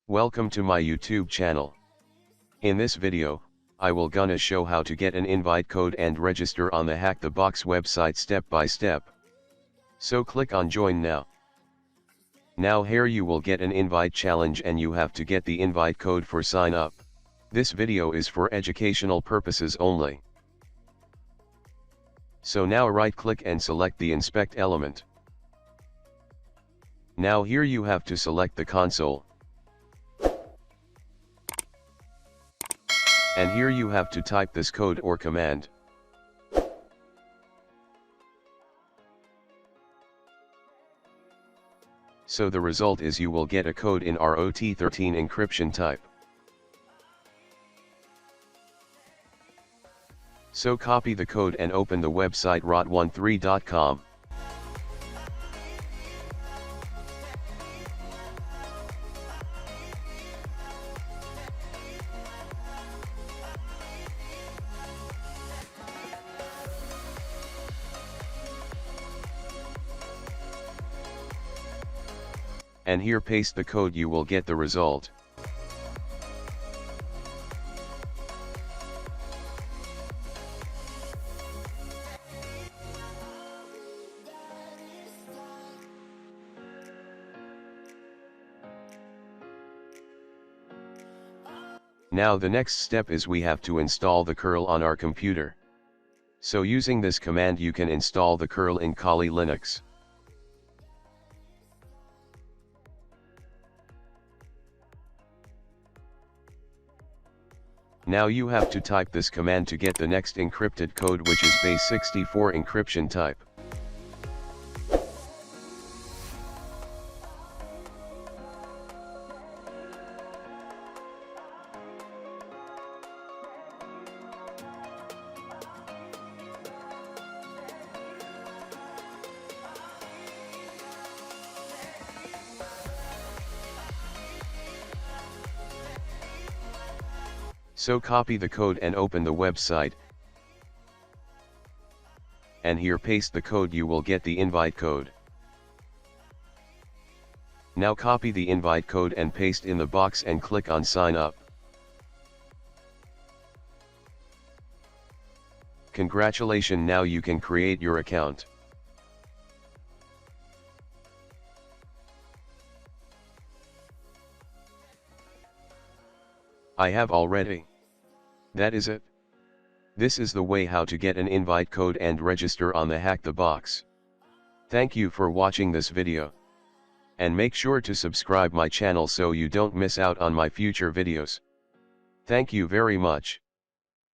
Welcome to my YouTube channel. In this video, I will gonna show how to get an invite code and register on the HackTheBox website step by step. So click on join now. Now here you will get an invite challenge and you have to get the invite code for sign up. This video is for educational purposes only. So now right click and select the inspect element. Now here you have to select the console. And here you have to type this code or command. So the result is you will get a code in ROT13 encryption type. So copy the code and open the website rot13.com. And here paste the code, you will get the result. Now the next step is we have to install the curl on our computer. So using this command you can install the curl in Kali Linux. Now you have to type this command to get the next encrypted code, which is base64 encryption type. So copy the code and open the website. And here paste the code, you will get the invite code. Now copy the invite code and paste in the box and click on sign up. Congratulations, now you can create your account. I have already. That is it. This is the way how to get an invite code and register on the HackTheBox. Thank you for watching this video. And make sure to subscribe my channel so you don't miss out on my future videos. Thank you very much.